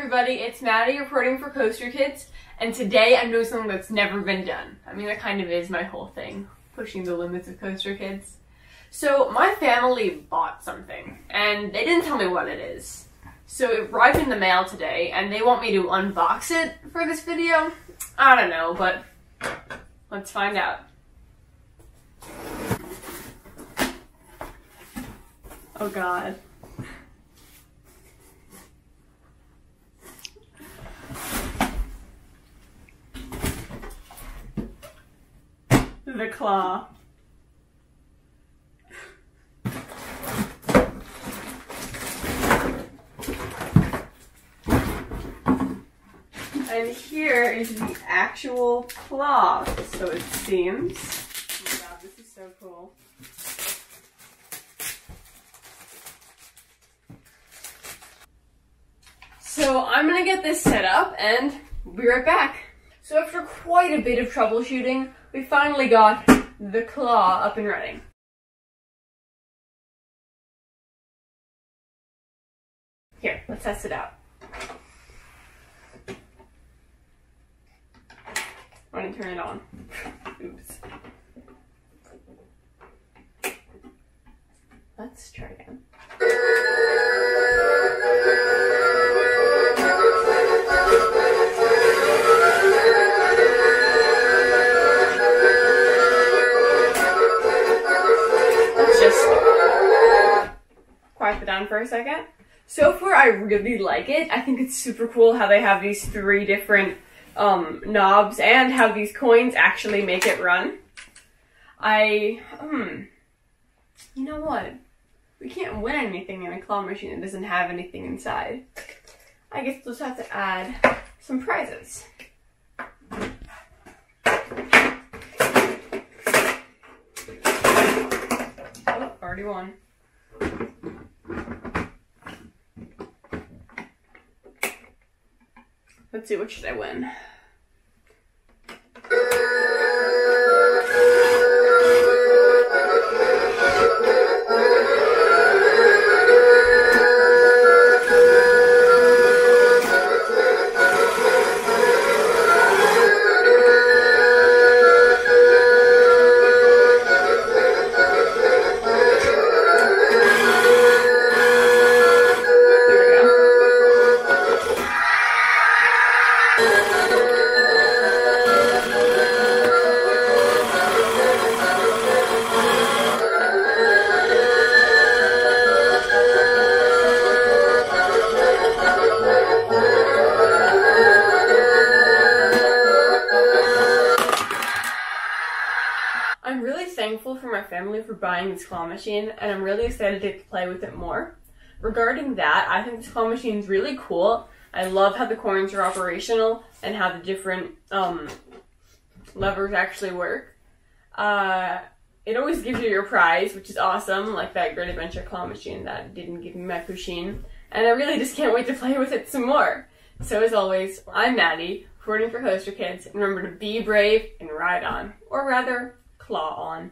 everybody, it's Maddie reporting for Koaster Kids, and today I'm doing something that's never been done. I mean, that kind of is my whole thing, pushing the limits of Koaster Kids. So my family bought something, and they didn't tell me what it is. So it arrived in the mail today, and they want me to unbox it for this video. I don't know, but let's find out. Oh God. The claw. And here is the actual claw, so it seems. Oh my God, this is so cool. So I'm gonna get this set up and we'll be right back. So after quite a bit of troubleshooting, we finally got the claw up and running. Here, let's test it out. I'm gonna turn it on. Oops. Let's try again. Quiet it down for a second. So far, I really like it. I think it's super cool how they have these three different knobs and how these coins actually make it run. You know what? We can't win anything in a claw machine that doesn't have anything inside. I guess we'll just have to add some prizes. Oh, already won. Let's see, what should I win? I'm really thankful for my family for buying this claw machine, and I'm really excited to play with it more. Regarding that, I think this claw machine is really cool. I love how the coins are operational and how the different levers actually work. It always gives you your prize, which is awesome, like that Great Adventure claw machine that didn't give me my pusheen. And I really just can't wait to play with it some more. So as always, I'm Maddie, reporting for Koaster Kids, and remember to be brave and ride on. Or rather, claw on.